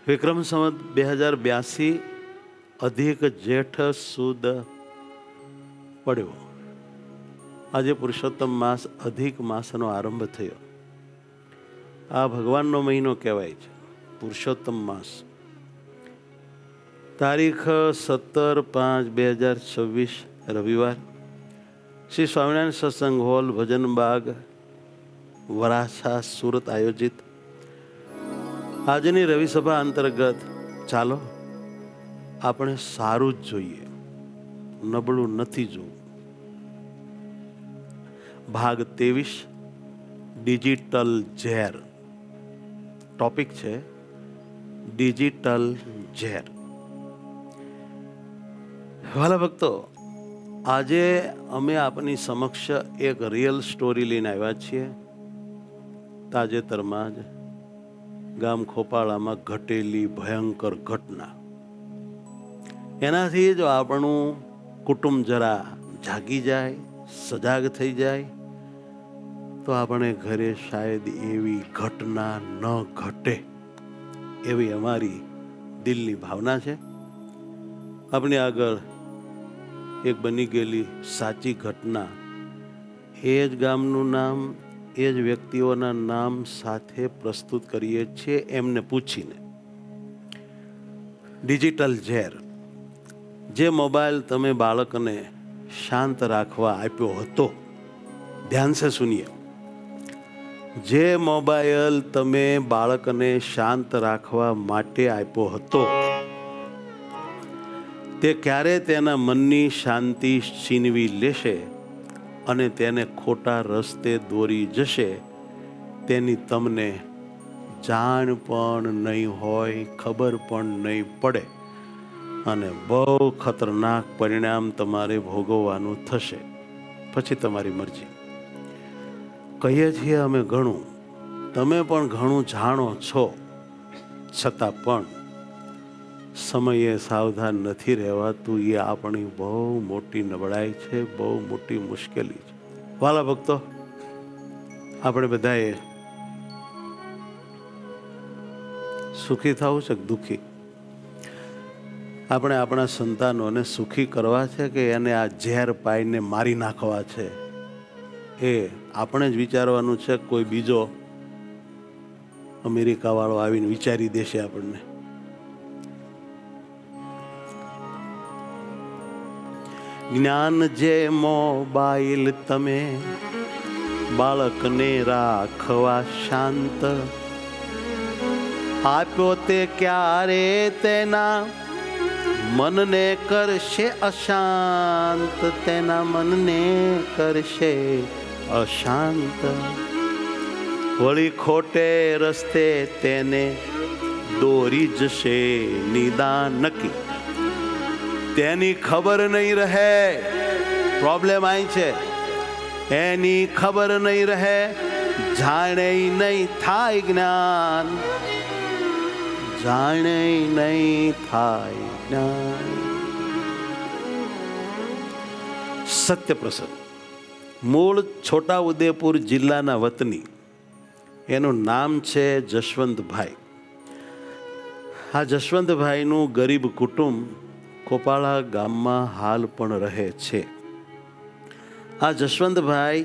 વિક્રમ સંવત 2082 અધિક જેઠ સુદ પડ્યો. આજે પુરુષોત્તમ માસ અધિક માસનો આરંભ થયો. આ ભગવાનનો મહિનો કહેવાય છે, પુરુષોત્તમ માસ. તારીખ 17/5/2026 રવિવાર, શ્રી સ્વામિનારાયણ સત્સંગ હોલ, ભજનબાગ, વરાછા, સુરત આયોજિત આજની રવિ સભા અંતર્ગત ચાલો આપણે સારું જ જોઈએ, નબળું નથી જોવું. ભાગ 23, ડિજિટલ ઝેર. ટોપિક છે ડિજિટલ ઝેર. વાલા ભક્તો, આજે અમે આપની સમક્ષ એક રિયલ સ્ટોરી લઈને આવ્યા છીએ. તાજેતરમાં જ ગામ ખોપાળામાં ઘટેલી ભયંકર ઘટના. એનાથી જો આપણું કુટુંબ જરા જાગી જાય, સજાગ થઈ જાય, તો આપણે ઘરે શાયદ એવી ઘટના ન ઘટે, એવી અમારી દિલની ભાવના છે. આપણી આગળ એક બની ગયેલી સાચી ઘટના, એ જ ગામનું નામ, એ જ વ્યક્તિઓના નામ સાથે પ્રસ્તુત કરીએ છીએ એમને પૂછીને. ડિજિટલ ઝેર. જે મોબાઈલ તમે બાળકને શાંત રાખવા આપ્યો હતો, ધ્યાન સે સુનિએ, જે મોબાઈલ તમે બાળકને શાંત રાખવા માટે આપ્યો હતો, તે ક્યારે તેના મનની શાંતિ છીનવી લેશે અને તેને ખોટા રસ્તે દોરી જશે, તેની તમને જાણ પણ નહીં હોય, ખબર પણ નહીં પડે, અને બહુ ખતરનાક પરિણામ તમારે ભોગવવાનું થશે. પછી તમારી મરજી. કહીએ છીએ અમે ઘણું, તમે પણ ઘણું જાણો છો, છતાં પણ સમયે સાવધાન નથી રહેવાતું. એ આપણી બહુ મોટી નબળાઈ છે, બહુ મોટી મુશ્કેલી છે. વાલા ભક્તો, આપણે બધાએ સુખી થવું છે કે દુઃખી? આપણે આપણા સંતાનોને સુખી કરવા છે કે એને આ ઝેર પાઈને મારી નાખવા છે? એ આપણે જ વિચારવાનું છે. કોઈ બીજો અમેરિકા વાળો આવીને વિચારી દેશે આપણને? જ્ઞાન જે મોબાઈલ તમે બાળકને રાખવા શાંત આપ્યો, તે ક્યારે તેના મનને કરશે અશાંત, તેના મનને કરશે અશાંત. વળી ખોટે રસ્તે તેને દોરી જશે નિદાન નક્કી. તેની ખબર નહીં રહે. પ્રોબ્લેમ અહીં છે, એની ખબર નહીં રહે, જાણે નહીં થાય જ્ઞાન, જાણે નહીં થાય જ્ઞાન. સત્ય પ્રસંગ. મૂળ છોટા ઉદેપુર જિલ્લાના વતની, એનું નામ છે જશવંતભાઈ. આ જશવંતભાઈનું ગરીબ કુટુંબ ખોપાળા ગામમાં હાલ પણ રહે છે. આ જશવંતભાઈ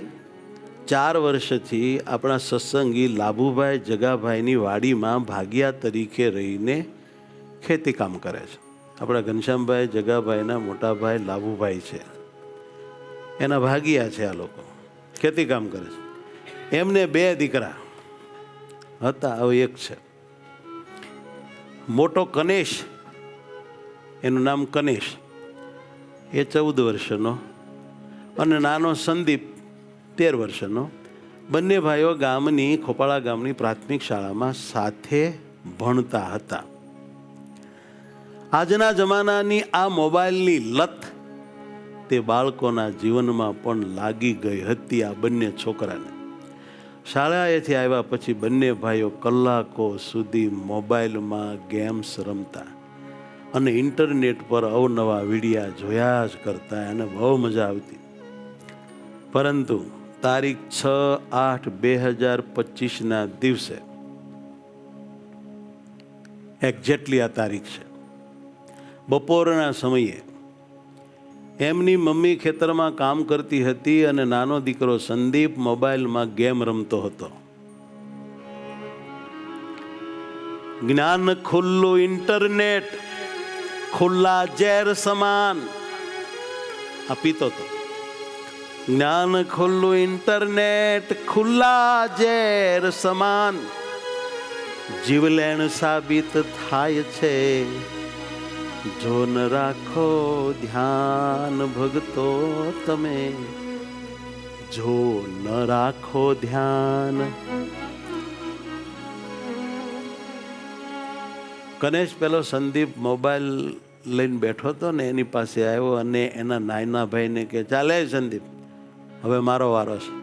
4 વર્ષથી આપણા સત્સંગી લાભુભાઈ જગાભાઈની વાડીમાં ભાગિયા તરીકે રહીને ખેતી કામ કરે છે. આપણા ઘનશ્યામભાઈ જગાભાઈના મોટા ભાઈ લાભુભાઈ છે, એના ભાગિયા છે. આ લોકો ખેતી કામ કરે છે. એમને 2 દીકરા હતા, હવે એક છે. મોટો કનેશ, એનું નામ કનેશ, એ 14 વર્ષનો, અને નાનો સંદીપ 13 વર્ષનો. બંને ભાઈઓ ગામની ખોપાળા ગામની પ્રાથમિક શાળામાં સાથે ભણતા હતા. આજના જમાનાની આ મોબાઈલની લત તે બાળકોના જીવનમાં પણ લાગી ગઈ હતી. આ બંને છોકરાને શાળાએથી આવ્યા પછી બંને ભાઈઓ કલાકો સુધી મોબાઈલમાં ગેમ્સ રમતા અને ઇન્ટરનેટ પર અવનવા વિડીયા જોયા જ કરતા. એને બહુ મજા આવતી. પરંતુ તારીખ 6/8/2025 દિવસે એક્ઝેક્ટલી આ તારીખ છે. બપોરના સમયે એમની મમ્મી ખેતરમાં કામ કરતી હતી અને નાનો દીકરો સંદીપ મોબાઈલમાં ગેમ રમતો હતો. જ્ઞાન ખુલ્લું ઇન્ટરનેટ ખુલ્લા ઝેર સમાન આ પીતો હતો. જ્ઞાન ખુલ્લું ઇન્ટરનેટ ખુલ્લા ઝેર સમાન જીવલેણ સાબિત થાય છે જો ન રાખો ધ્યાન ભગતો તમે, જો ન રાખો ધ્યાન. કનેશ પેલો સંદીપ મોબાઈલ લઈને બેઠો હતો ને એની પાસે આવ્યો અને એના નાના ભાઈને કે ચાલે સંદીપ હવે મારો વારો છે.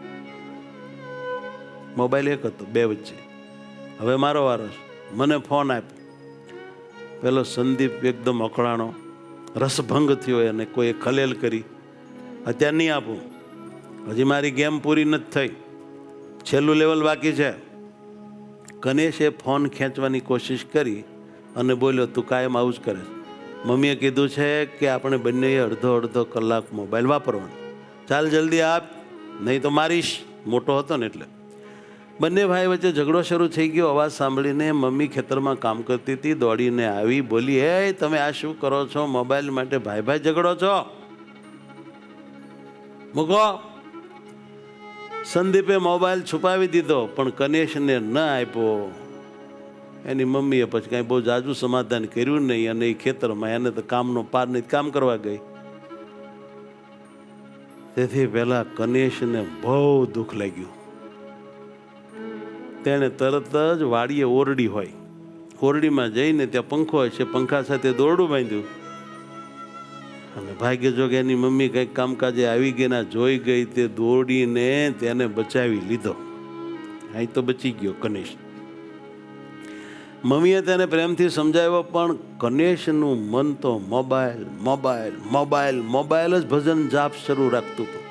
મોબાઈલ એક હતો બે વચ્ચે, હવે મારો વારો છે, મને ફોન આપ્યો. પેલો સંદીપ એકદમ અકળાણો, રસભંગ થયો અને કોઈ ખલેલ કરી. અત્યારે નહીં આપું, હજી મારી ગેમ પૂરી નથી થઈ, છેલ્લું લેવલ બાકી છે. કનેશે ફોન ખેંચવાની કોશિશ કરી અને બોલ્યો તું કાયમ આવું જ કરે. મમ્મીએ કીધું છે કે આપણે બંને અડધો અડધો કલાક મોબાઈલ વાપરવાનો, ચાલ જલ્દી આપ નહીં તો મારીશ. મોટો હતો ને એટલે. બંને ભાઈ વચ્ચે ઝઘડો શરૂ થઈ ગયો. અવાજ સાંભળીને મમ્મી ખેતરમાં કામ કરતી હતી, દોડીને આવી, બોલી હે તમે આ શું કરો છો? મોબાઈલ માટે ભાઈ ભાઈ ઝઘડો છો, મૂકો. સંદીપે મોબાઈલ છુપાવી દીધો પણ કનેશને ન આપ્યો. એની મમ્મીએ પછી કાંઈ બહુ જાજુ સમાધાન કર્યું નહીં અને એ ખેતરમાં એને તો કામનો પાર નહીં, કામ કરવા ગઈ. તેથી પહેલા કનેશને બહુ દુઃખ લાગ્યું. તેણે તરત જ વાડીએ ઓરડી હોય, ઓરડીમાં જઈને ત્યાં પંખો હોય છે, પંખા સાથે દોરડું બાંધ્યું અને ભાગ્ય જો કે એની મમ્મી કંઈક કામકાજે આવી ગઈ ના જોઈ ગઈ, તે દોડીને તેને બચાવી લીધો. અહીં તો બચી ગયો કનેશ. મમ્મીએ તેને પ્રેમથી સમજાવ્યો પણ કનેશનું મન તો મોબાઈલ મોબાઈલ મોબાઈલ મોબાઈલ જ ભજન જાપ શરૂ રાખતું હતું.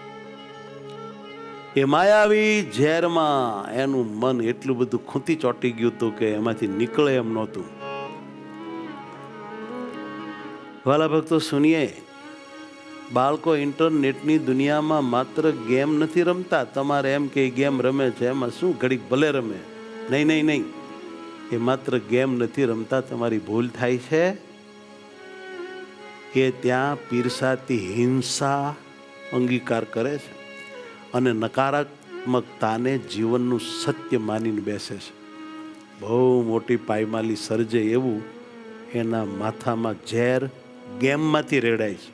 એ માયાવી ઝેરમાં એનું મન એટલું બધું ખૂંતી ચોંટી ગયું હતું કે એમાંથી નીકળે એમ નહોતું. વાલા ભક્તો સુનિએ, બાળકો ઇન્ટરનેટની દુનિયામાં માત્ર ગેમ નથી રમતા. તમારે એમ કે ગેમ રમે છે એમાં શું ઘડીક ભલે રમે, નહીં નહીં નહીં, એ માત્ર ગેમ નથી રમતા. તમારી ભૂલ થાય છે કે ત્યાં પીરસાતી હિંસા અંગીકાર કરે છે અને નકારાત્મકતાને જીવનનું સત્ય માનીને બેસે છે. બહુ મોટી પાયમાલી સર્જે એવું એના માથામાં ઝેર ગેમમાંથી રેડાય છે.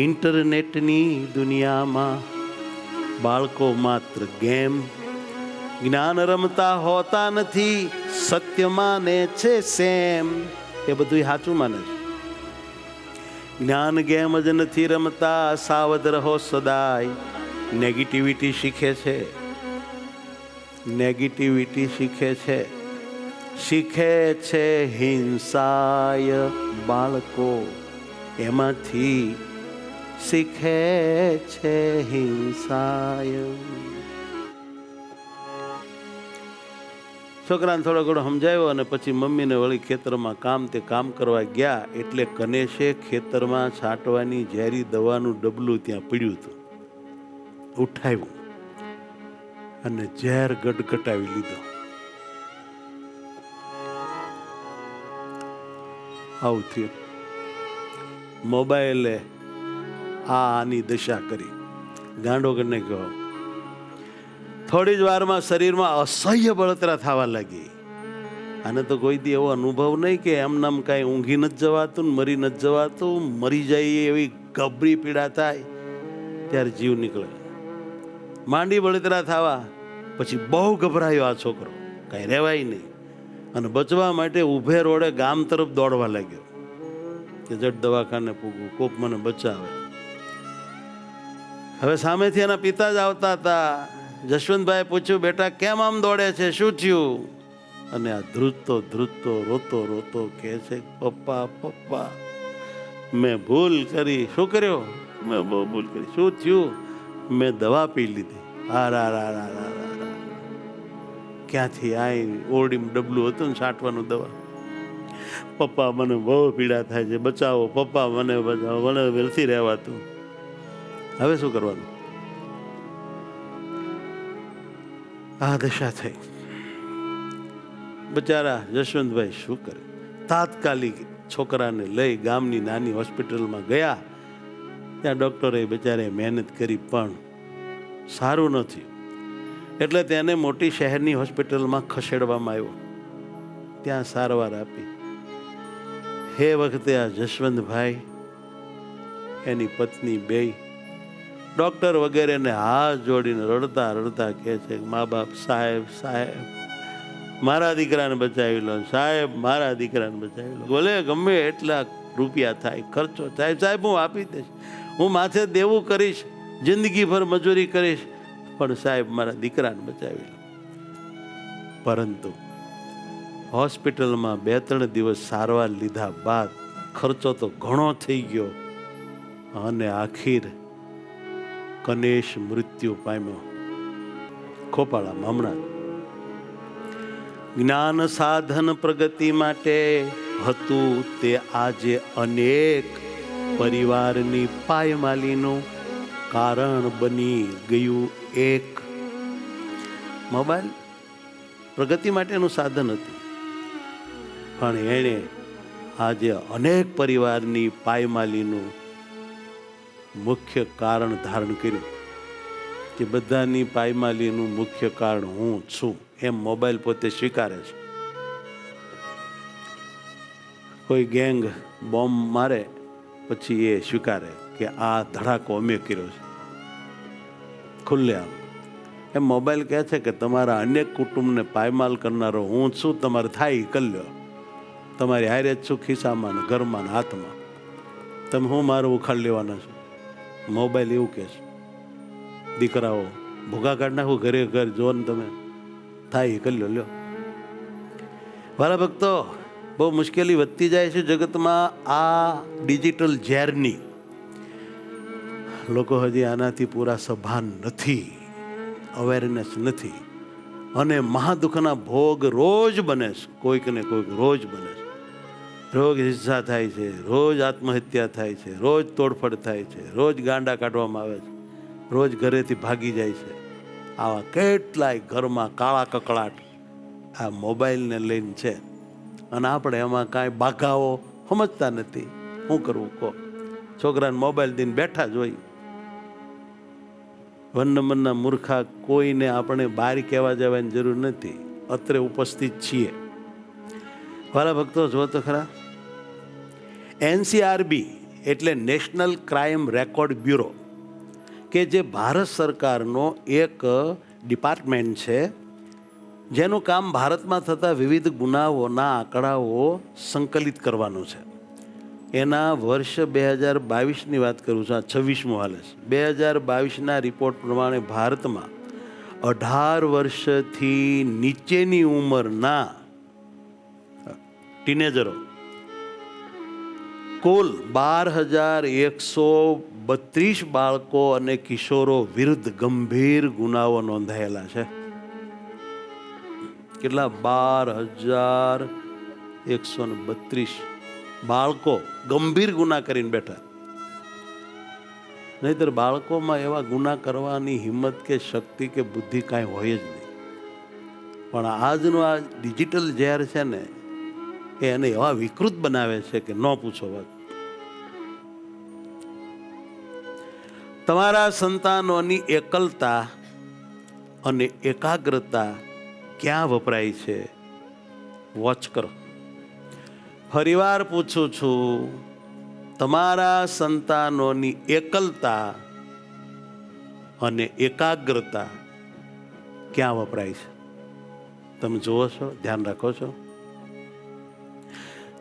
ઇન્ટરનેટની દુનિયામાં બાળકો માત્ર ગેમ, જ્ઞાન રમતા હોતા નથી, સત્ય માને છે સેમ. એ બધું સાચું માને છે. જ્ઞાન ગેમ જ નથી રમતા, સાવધ રહો સદાય. નેગેટિવિટી શીખે છે, નેગેટિવિટી શીખે છે, શીખે છે હિંસાય બાળકો, એમાંથી શીખે છે હિંસાય. છોકરાને થોડો ઘણો સમજાવ્યો અને પછી મમ્મીને વળી ખેતરમાં તે કામ કરવા ગયા. એટલે કનેશે ખેતરમાં છાંટવાની ઝેરી દવાનું ડબલું ત્યાં પડ્યું હતું, ઉઠાવ્યું અને ઝેર ગટગટાવી લીધો. આવું થયું. મોબાઈલે આની દશા કરી, ગાંડો કરીને કહો. થોડી જ વારમાં શરીરમાં અસહ્ય બળતરા થવા લાગી. આને તો કોઈ દી એવો અનુભવ નહીં કે એમ નામ કાંઈ ઊંઘી નથી જવાતું, મરી નથી જવાતું. મરી જાય એવી ગભરી પીડા થાય ત્યારે જીવ નીકળે. માંડી બળતરા થવા. પછી બહુ ગભરાયો આ છોકરો, કાંઈ રહેવાય નહીં અને બચવા માટે ઊભે રોડે ગામ તરફ દોડવા લાગ્યો કે જટ દવાખાને પૂગવું, કોક મને બચાવે. હવે સામેથી એના પિતા જ આવતા હતા. જશવંતભાઈ પૂછ્યું, બેટા કેમ આમ દોડે છે, શું થયું? અને આ ધ્રુજતો ધ્રુજતો રોતો રોતો કહે છે, પપ્પા પપ્પા મેં ભૂલ કરી. શું કર્યો? મેં બહુ ભૂલ કરી. શું થયું? મેં દવા પી લીધી. ક્યાંથી આય ઓરડીમાં ડબલું હતું ને છાંટવાનું દવા. પપ્પા મને બહુ પીડા થાય છે, બચાવો પપ્પા, મને બચાવો, મને નથી રહેવાતું. હવે શું કરવાનું? આ દશા થઈ. બચારા જશવંતભાઈ શું કરે? તાત્કાલિક છોકરાને લઈ ગામની નાની હોસ્પિટલમાં ગયા. ત્યાં ડૉક્ટરે બચારે મહેનત કરી પણ સારું નથી, એટલે તેને મોટી શહેરની હોસ્પિટલમાં ખસેડવામાં આવ્યો. ત્યાં સારવાર આપી. એ વખતે આ જશવંતભાઈ, એની પત્ની બેય ડૉક્ટર વગેરેને હાથ જોડીને રડતા રડતા કહે છે, મા બાપ, સાહેબ સાહેબ મારા દીકરાને બચાવી લો, સાહેબ મારા દીકરાને બચાવી લો. બોલે ગમે એટલા રૂપિયા થાય, ખર્ચો થાય, સાહેબ હું આપી દઈશ, હું માથે દેવું કરીશ, જિંદગીભર મજૂરી કરીશ, પણ સાહેબ મારા દીકરાને બચાવી લો. પરંતુ હોસ્પિટલમાં 2-3 દિવસ સારવાર લીધા બાદ ખર્ચો તો ઘણો થઈ ગયો અને આખીર કનેશ મૃત્યુ પામ્યો. ખોપાળામાં હમણાં. જ્ઞાન સાધન પ્રગતિ માટે હતું તે આજે અનેક પરિવારની પાયમાલીનું કારણ બની ગયું. એક મોબાઈલ પ્રગતિ માટેનું સાધન હતું, પણ એણે આજે અનેક પરિવારની પાયમાલીનું મુખ્ય કારણ ધારણ કર્યું. કે બધાની પાયમાલીનું મુખ્ય કારણ હું છું, એમ મોબાઈલ પોતે સ્વીકારે છે. કોઈ ગેંગ બોમ્બ મારે પછી એ સ્વીકારે કે આ ધડાકો અમે કર્યો છે, ખુલ્લે આમ. એમ મોબાઈલ કહે છે કે તમારા અનેક કુટુંબને પાયમાલ કરનારો હું છું, તમારે થાય કરી લો, તમારી હારે જ છું, ખિસ્સામાં ને ઘરમાં ને હાથમાં, તમે હું મારું ઉખાડ લેવાના છો. મોબાઈલ એવું કહે છે. દીકરાઓ ભૂગા કાઢ નાખું ઘરે ઘર, જો ને તમે થાય કરી લો, લ્યો. વાલા ભક્તો, બહુ મુશ્કેલી વધતી જાય છે જગતમાં આ ડિજિટલ ઝેરની. લોકો હજી આનાથી પૂરા સભાન નથી, અવેરનેસ નથી, અને મહાદુઃખના ભોગ રોજ બને છે. કોઈક ને કોઈક રોજ બને છે. રોજ હિંસા થાય છે, રોજ આત્મહત્યા થાય છે, રોજ તોડફોડ થાય છે, રોજ ગાંડા કાઢવામાં આવે છે, રોજ ઘરેથી ભાગી જાય છે. આવા કેટલાય ઘરમાં કાળા કકળાટ આ મોબાઈલને લઈને છે, અને આપણે એમાં કાંઈ બાઘાઓ સમજતા નથી. શું કરવું કહો? છોકરાને મોબાઈલ દઈને બેઠા જ હોય. વન નંબરના મૂર્ખા કોઈને આપણે બહાર કહેવા જવાની જરૂર નથી, અત્રે ઉપસ્થિત છીએ. વાલા ભક્તો, જો તો ખરા, NCRB એટલે નેશનલ ક્રાઇમ રેકોર્ડ બ્યુરો, કે જે ભારત સરકારનો એક ડિપાર્ટમેન્ટ છે, જેનું કામ ભારતમાં થતા વિવિધ ગુનાઓના આંકડાઓ સંકલિત કરવાનું છે. એના વર્ષ 2022ની વાત કરું છું, આ 26મું હાલે છે. 2022ના રિપોર્ટ પ્રમાણે ભારતમાં 18 વર્ષથી નીચેની ઉંમરના ટીનેજરો કુલ 12,132 બાળકો અને કિશોરો વિરુદ્ધ ગંભીર ગુનાઓ નોંધાયેલા છે. કેટલા? 12,132 બાળકો ગંભીર ગુના કરીને બેઠા. નહીતર બાળકોમાં એવા ગુના કરવાની હિંમત કે શક્તિ કે બુદ્ધિ કાંઈ હોય જ નહીં. પણ આજનું આ ડિજિટલ ઝેર છે ને, એ એને એવા વિકૃત બનાવે છે કે ન પૂછો વાત. તમારા સંતાનોની એકલતા અને એકાગ્રતા ક્યાં વપરાય છે? વોચ કરો. ફરીવાર પૂછું છું, તમારા સંતાનોની એકલતા અને એકાગ્રતા ક્યાં વપરાય છે? તમે જુઓ છો? ધ્યાન રાખો છો?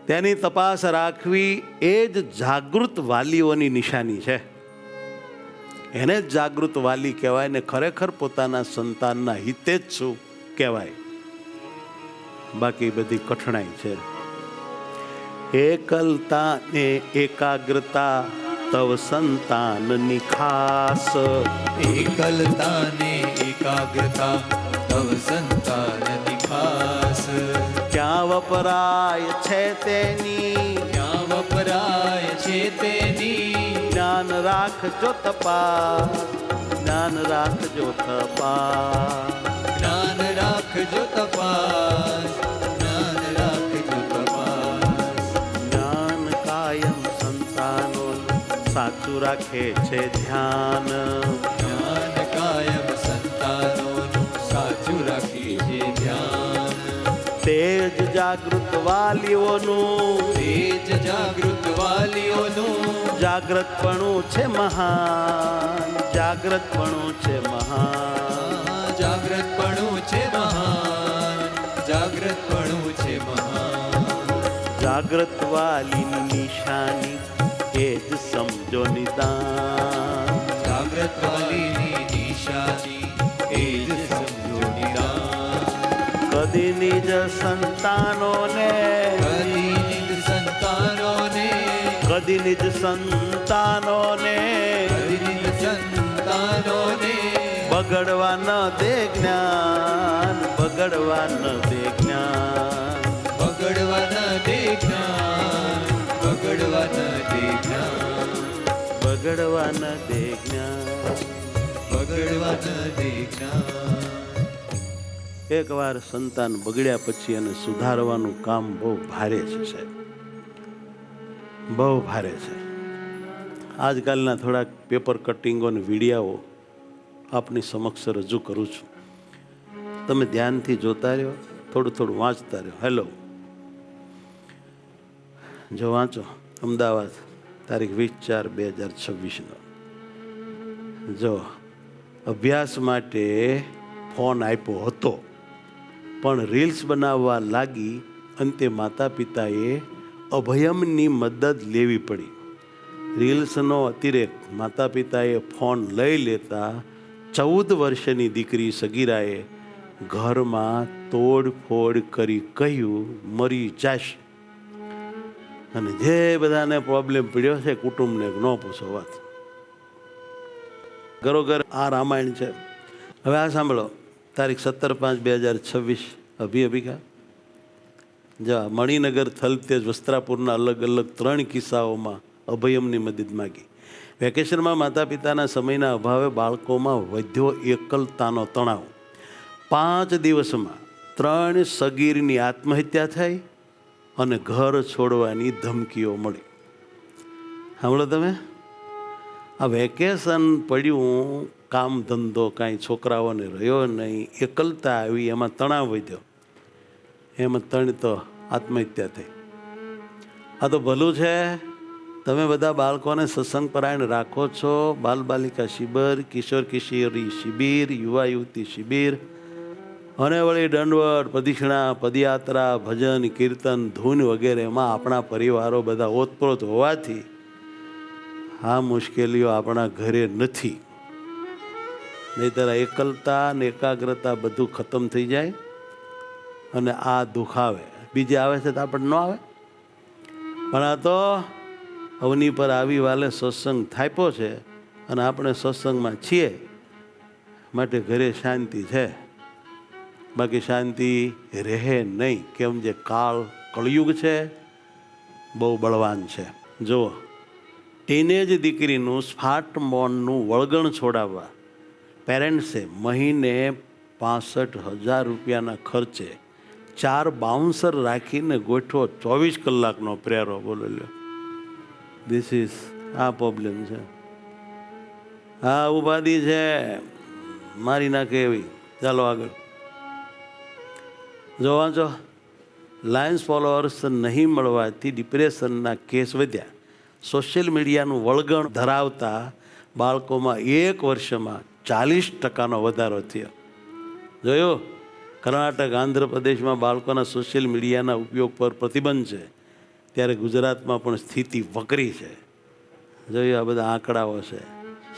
તેની તપાસ રાખવી એ જ જાગૃત વાલીઓની નિશાની છે. એને જ જાગૃત વાલી કહેવાય ને ખરેખર પોતાના સંતાનના હિતે જ શું કહેવાય. બાકી બધી કઠણાઈ છે. એકલતા ને એકાગ્રતા તવ સંતાનની ખાસ. એકલતા ને એકાગ્રતા તવ સંતાનની વપરાય છે તેની, ક્યાં વપરાય છે તેની, જ્ઞાન રાખજો તપાસ, જ્ઞાન રાખજો તપાસ, જ્ઞાન રાખજો તપાસ, જ્ઞાન રાખજો તપાસ. જ્ઞાન કાયમ સંતાનોનું સાચું રાખે છે ધ્યાન, જ્ઞાન કાયમ સંતાનોનું સાચું રાખે છે ધ્યાન. તેજ જાગૃત વાલીઓનું, તેજ જાગૃત વાલીઓનું, જાગ્રતપણું છે મહાન, જાગ્રતપણું છે મહાન, જાગ્રતપણું છે મહાન, જાગ્રતપણું છે મહાન. જાગ્રત વાલીની નિશાની એ જ સમજો નિદાન, જાગ્રત વાલીની નિશાની એ જ સમજો નિદાન. કદી નિજ સંતાનોને, કદી નિજ સંતાનોને, કદી નિજ સંતાનોને કદી નિજ સંતાનોને, બગડવા ન દે જ્ઞાન, બગડવા ન દે જ્ઞાન, બગડવા ન દે જ્ઞાન, બગડવા ન દે જ્ઞાન, બગડવા ન દે જ્ઞાન. બગડવા ન દે જ્ઞાન. એકવાર સંતાન બગડ્યા પછી એને સુધારવાનું કામ બહુ ભારે છે સાહેબ, બહુ ભારે છે. આજકાલના થોડાક પેપર કટિંગો અને વિડીયાઓ આપની સમક્ષ રજૂ કરું છું. તમે ધ્યાનથી જોતા રહ્યો, થોડું થોડું વાંચતા રહ્યો. હેલો, જો વાંચો. અમદાવાદ તારીખ 20/4/2026. જો અભ્યાસ માટે ફોન આપ્યો હતો, પણ રીલ્સ બનાવવા લાગી. અંતે માતા પિતાએ અભયમની મદદ લેવી પડી. રીલ્સનો અતિરેક માતા પિતાએ ફોન લઈ લેતા 14 વર્ષની દીકરી સગીરાએ ઘરમાં તોડફોડ કરી કહ્યું મરી જાશ. અને જે બધાને પ્રોબ્લેમ પડ્યો છે કુટુંબને ન પૂછો વાત. ઘરોઘર આ રામાયણ છે. હવે આ સાંભળો. તારીખ 17/5/2026 અભિકા જા મણિનગર થલતેજ વસ્ત્રાપુરના અલગ અલગ 3 કિસ્સાઓમાં અભયમની મદદ માગી. વેકેશનમાં માતા પિતાના સમયના અભાવે બાળકોમાં વધ્યો એકલતાનો તણાવ. 5 દિવસમાં 3 સગીરની આત્મહત્યા થઈ અને ઘર છોડવાની ધમકીઓ મળી. સાંભળો તમે. આ વેકેશન પડ્યું, કામ ધંધો કાંઈ છોકરાઓને રહ્યો નહીં, એકલતા આવી, એમાં તણાવ વધ્યો, એમાં 3 તો આત્મહત્યા થઈ. આ તો ભલું છે તમે બધા બાળકોને સત્સંગ પરાયણ રાખો છો. બાલ બાલિકા શિબિર, કિશોર કિશોરી શિબિર, યુવા યુવતી શિબિર અને વળી દંડવત, પ્રદક્ષિણા, પદયાત્રા, ભજન, કીર્તન, ધૂન વગેરેમાં આપણા પરિવારો બધા ઓતપ્રોત હોવાથી આ મુશ્કેલીઓ આપણા ઘરે નથી. નહીંતર એકલતા ને એકાગ્રતા બધું ખતમ થઈ જાય અને આ દુઃખ આવે. બીજે આવે છે તો આપણને ન આવે, પણ આ તો અવની પર આવી વાલે સત્સંગ થાપ્યો છે અને આપણે સત્સંગમાં છીએ માટે ઘરે શાંતિ છે. બાકી શાંતિ રહે નહીં. કેમ જે કળયુગ છે બહુ બળવાન છે. જુઓ, ટીનેજ દીકરીનું સ્માર્ટફોનનું વળગણ છોડાવવા પેરેન્ટ્સે મહિને 65,000 રૂપિયાના ખર્ચે 4 બાઉન્સર રાખીને ગોઠવો 24 કલાકનો પ્રેરો. બોલો લ્યો, ધીસ ઇઝ આ પ્રોબ્લેમ છે. આ ઉપાધિ છે, મારી નાખે એવી. ચાલો આગળ જો વાંચો. લાયન્સ ફોલોઅર્સ નહીં મળવાથી ડિપ્રેશનના કેસ વધ્યા. સોશિયલ મીડિયાનું વળગણ ધરાવતા બાળકોમાં 1 વર્ષમાં 40% વધારો થયો. જોયો? કર્ણાટક, આંધ્રપ્રદેશમાં બાળકોના સોશિયલ મીડિયાના ઉપયોગ પર પ્રતિબંધ છે, ત્યારે ગુજરાતમાં પણ સ્થિતિ વકરી છે. જોયું? આ બધા આંકડાઓ છે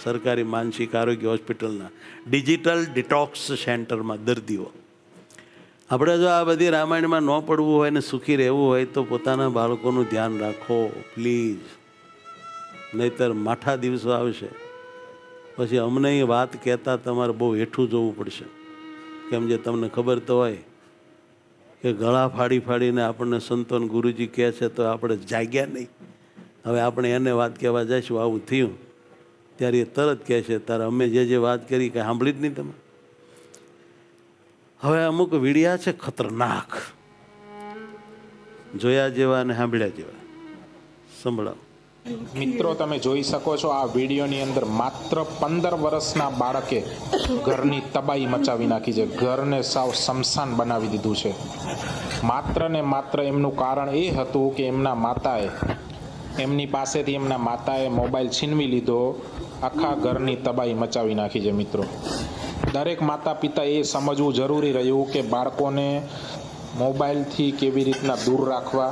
સરકારી માનસિક આરોગ્ય હોસ્પિટલના ડિજિટલ ડિટોક્સ સેન્ટરમાં દર્દીઓ. આપણે જો આ બધી રામાયણમાં ન પડવું હોય ને સુખી રહેવું હોય તો પોતાના બાળકોનું ધ્યાન રાખો પ્લીઝ. નહીતર માઠા દિવસો આવશે પછી અમને એ વાત કહેતા તમારે બહુ હેઠું જોવું પડશે. કેમ જે તમને ખબર તો હોય કે ગળા ફાડી ફાડીને આપણને સંતોન ગુરુજી કહે છે તો આપણે જાગ્યા નહીં. હવે આપણે એને વાત કહેવા જઈશું આવું થયું ત્યારે એ તરત કહે છે તારે અમે જે વાત કરી કાંઈ સાંભળી જ નહીં તમે. હવે અમુક વીડિયા છે ખતરનાક, જોયા જેવા અને સાંભળ્યા જેવા. સંભળાવો. મિત્રો તમે જોઈ શકો છો આ વિડીયોની અંદર માત્ર 15 વર્ષના બાળકે ઘરની તબાહી મચાવી નાખી છે, ઘરને સાવ શમશાન બનાવી દીધું છે. માત્ર ને માત્ર એમનું કારણ એ હતું કે એમની પાસેથી એમના માતાએ મોબાઈલ છીનવી લીધો, આખા ઘરની તબાહી મચાવી નાખી છે. મિત્રો દરેક માતા પિતા એ સમજવું જરૂરી રહ્યું કે બાળકોને મોબાઈલથી કેવી રીતના દૂર રાખવા,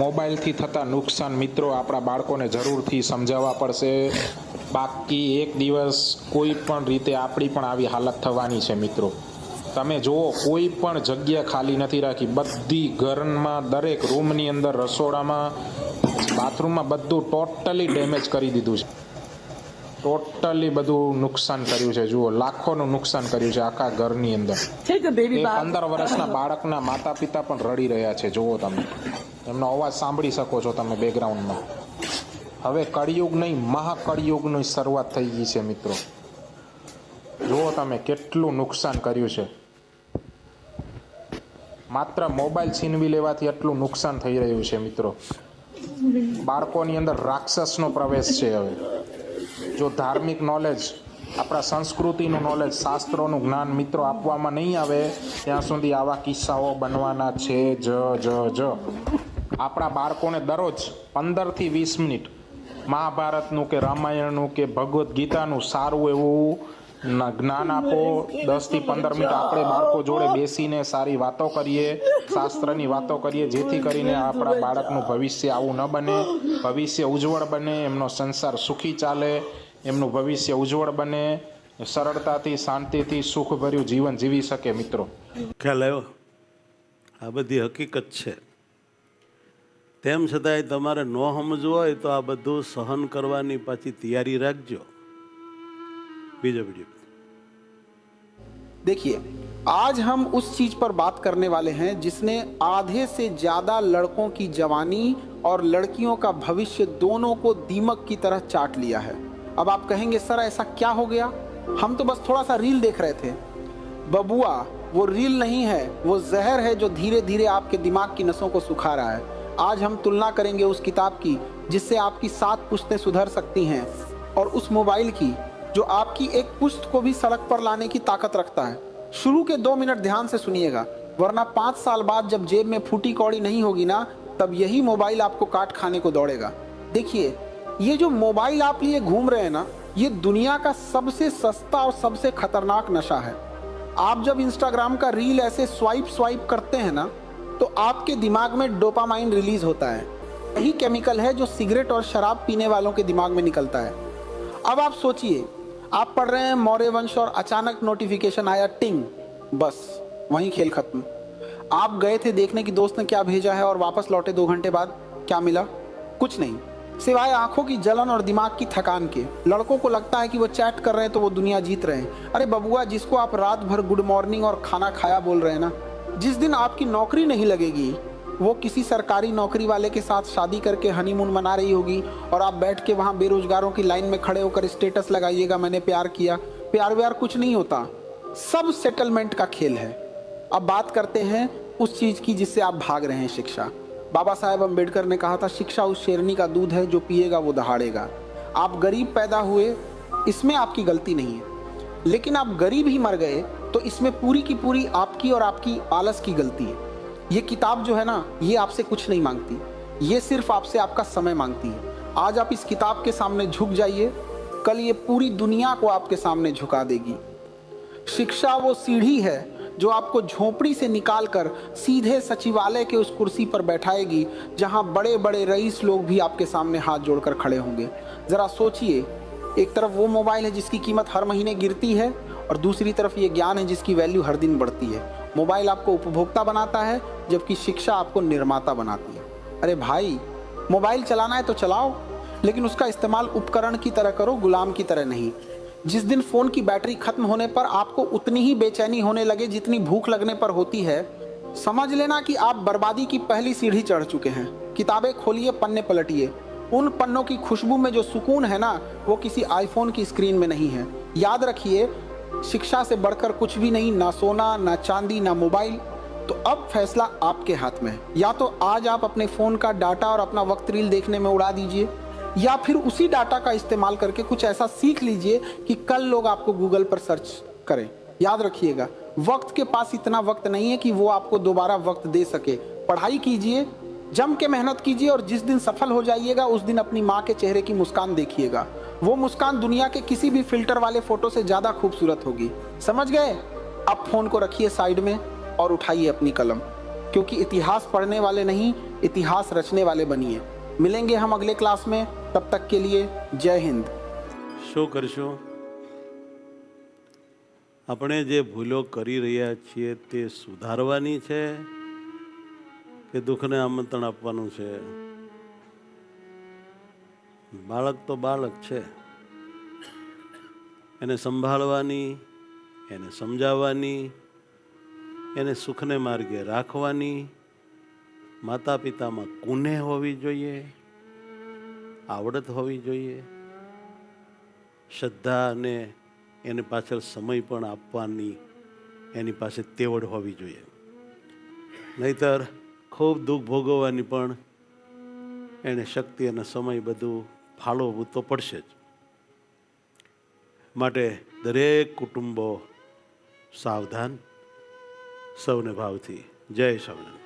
મોબાઈલથી થતા નુકસાન મિત્રો આપણા બાળકોને જરૂરથી સમજાવવા પડશે. બાકી એક દિવસ કોઈ પણ રીતે આપણી પણ આવી હાલત થવાની છે. મિત્રો તમે જુઓ કોઈ પણ જગ્યા ખાલી નથી રાખી, બધી ઘરમાં દરેક રૂમની અંદર, રસોડામાં, બાથરૂમમાં બધું ટોટલી ડેમેજ કરી દીધું છે. ટોટલી બધું નુકસાન કર્યું છે. જુઓ લાખોનું નુકસાન કર્યું છે આખા ઘરની અંદર. એ 15 વર્ષના બાળકના માતા પિતા પણ રડી રહ્યા છે. જુઓ તમે એમનો અવાજ સાંભળી શકો છો તમે બેકગ્રાઉન્ડમાં. હવે કળિયુગ નહીં, મહાકળિયુગની શરૂઆત થઈ ગઈ છે. મિત્રો જુઓ તમે કેટલું નુકસાન કર્યું છે. માત્ર મોબાઈલ છીનવી લેવાથી એટલું નુકસાન થઈ રહ્યું છે. મિત્રો બાળકોની અંદર રાક્ષસનો પ્રવેશ છે. હવે જો ધાર્મિક નોલેજ, આપણા સંસ્કૃતિનું નોલેજ, શાસ્ત્રોનું જ્ઞાન મિત્રો આપવામાં નહીં આવે ત્યાં સુધી આવા કિસ્સાઓ બનવાના છે. આપણા બાળકોને દરરોજ 15 થી 20 મિનિટ મહાભારતનું કે રામાયણનું કે ભગવદ્ ગીતાનું સારું એવું જ્ઞાન આપો. 10 થી 15 મિનિટ આપણે બાળકો જોડે બેસીને સારી વાતો કરીએ, શાસ્ત્રની વાતો કરીએ, જેથી કરીને આપણા બાળકનું ભવિષ્ય આવું ન બને, ભવિષ્ય ઉજ્જવળ બને, એમનો સંસાર સુખી ચાલે, એમનું ભવિષ્ય ઉજ્જવળ બને, સરળતાથી શાંતિથી સુખભર્યું જીવન જીવી શકે. મિત્રો ખ્યાલ આવ્યો? આ બધી હકીકત છે. તેમ છતાંય તમારે ન સમજવું હોય તો આ બધું સહન કરવાની પાછી તૈયારી રાખજો. बीजा वीडियो देखिए, आज हम उस चीज पर बात करने वाले हैं जिसने आधे से ज्यादा लड़कों की जवानी और लड़कियों का भविष्य दोनों को दीमक की तरह चाट लिया है. अब आप कहेंगे सर ऐसा क्या हो गया, हम तो बस थोड़ा सा रील देख रहे थे. बबुआ वो रील नहीं है, वो जहर है जो धीरे धीरे आपके दिमाग की नसों को सुखा रहा है. आज हम तुलना करेंगे उस किताब की जिससे आपकी 7 पुश्तें सुधर सकती हैं और उस मोबाइल की जो आपकी एक पुश्त को भी सड़क पर लाने की ताकत रखता है. शुरू के 2 मिनट ध्यान से सुनिएगा, वरना 5 साल बाद जब जेब में फूटी कौड़ी नहीं होगी ना, तब यही मोबाइल आपको काट खाने को दौड़ेगा. देखिए, ये जो मोबाइल आप लिए घूम रहे हैं ना, ये दुनिया का सबसे सस्ता और सबसे खतरनाक नशा है. आप जब इंस्टाग्राम का रील ऐसे स्वाइप करते हैं ना, तो आपके दिमाग में डोपामाइन रिलीज होता है. यही केमिकल है जो सिगरेट और शराब पीने वालों के दिमाग में निकलता है. अब आप सोचिए, आप पढ़ रहे हैं मौर्य वंश और अचानक नोटिफिकेशन आया टिंग, बस वहीं खेल खत्म. आप गए थे देखने की दोस्त ने क्या भेजा है और वापस लौटे 2 घंटे बाद, क्या मिला? कुछ नहीं, सिवाय आंखों की जलन और दिमाग की थकान के. लड़कों को लगता है कि वो चैट कर रहे हैं तो वो दुनिया जीत रहे हैं. अरे बबुआ, जिसको आप रात भर गुड मॉर्निंग और खाना खाया बोल रहे हैं ना, जिस दिन आपकी नौकरी नहीं लगेगी वो किसी सरकारी नौकरी वाले के साथ शादी करके हनीमून मना रही होगी और आप बैठ के वहाँ बेरोजगारों की लाइन में खड़े होकर स्टेटस लगाइएगा मैंने प्यार किया. प्यार व्यार कुछ नहीं होता, सब सेटलमेंट का खेल है. अब बात करते हैं उस चीज की जिससे आप भाग रहे हैं, शिक्षा. बाबा साहेब अम्बेडकर ने कहा था, शिक्षा उस शेरनी का दूध है जो पिएगा वो दहाड़ेगा. आप गरीब पैदा हुए, इसमें आपकी गलती नहीं है, लेकिन आप गरीब ही मर गए तो इसमें पूरी की पूरी आपकी और आपकी आलस की गलती है. ये किताब जो है ना, ये आपसे कुछ नहीं मांगती, ये सिर्फ आपसे आपका समय मांगती है. आज आप इस किताब के सामने झुक जाइए, कल ये पूरी दुनिया को आपके सामने झुका देगी. शिक्षा वो सीढ़ी है जो आपको झोपड़ी से निकालकर सीधे सचिवालय के उस कुर्सी पर बैठाएगी जहां बड़े बड़े रईस लोग भी आपके सामने हाथ जोड़कर खड़े होंगे. जरा सोचिए, एक तरफ वो मोबाइल है जिसकी कीमत हर महीने गिरती है और दूसरी तरफ ये ज्ञान है जिसकी वैल्यू हर दिन बढ़ती है. मोबाइल आपको उपभोक्ता बनाता है जबकि शिक्षा आपको निर्माता बनाती है. अरे भाई, मोबाइल चलाना है तो चलाओ, लेकिन उसका इस्तेमाल उपकरण की तरह करो, गुलाम की तरह नहीं. जिस दिन फ़ोन की बैटरी खत्म होने पर आपको उतनी ही बेचैनी होने लगे जितनी भूख लगने पर होती है, समझ लेना कि आप बर्बादी की पहली सीढ़ी चढ़ चुके हैं। किताबें खोलिए, पन्ने पलटिए। उन पन्नों की खुशबू में जो सुकून है ना, वो किसी आईफोन की स्क्रीन में नहीं है। याद रखिए, शिक्षा से बढ़कर कुछ भी नहीं, ना सोना, ना चांदी, ना मोबाइल। तो अब फैसला आपके हाथ में है। या तो आज आप अपने फोन का डाटा और अपना वक्त रील देखने में उड़ा दीजिए, या फिर उसी डाटा का इस्तेमाल करके कुछ ऐसा सीख लीजिए कि कल लोग आपको गूगल पर सर्च करें। याद रखिएगा, वक्त के पास इतना वक्त नहीं है कि वो आपको दोबारा वक्त दे सके। पढ़ाई कीजिए, जम के मेहनत कीजिए, और जिस दिन सफल हो जाइएगा उस दिन अपनी माँ के चेहरे की मुस्कान देखिएगा। वो मुस्कान दुनिया के किसी भी फिल्टर वाले फोटो से ज्यादा खूबसूरत होगी। समझ गए? अब फोन को रखिए साइड में और उठाइए अपनी कलम, क्योंकि इतिहास पढ़ने वाले नहीं, इतिहास रचने वाले बनिए। मिलेंगे हम अगले क्लास में, तब तक के लिए जय हिंद। શું કરશો? આપણે જે ભૂલો કરી રહ્યા છીએ તે સુધારવાની છે કે દુઃખને આમંત્રણ આપવાનું છે? બાળક તો બાળક છે, એને સંભાળવાની, એને સમજાવવાની, એને સુખને માર્ગે રાખવાની માતા પિતામાં કુનેહ હોવી જોઈએ, આવડત હોવી જોઈએ, શ્રદ્ધા અને એની પાછળ સમય પણ આપવાની એની પાસે તેવડ હોવી જોઈએ. નહીતર ખૂબ દુઃખ ભોગવવાની પણ એને શક્તિ અને સમય બધું ફાળવવું તો પડશે જ. માટે દરેક કુટુંબો સાવધાન, સૌને ભાવથી જય સ્વામિનારાયણ.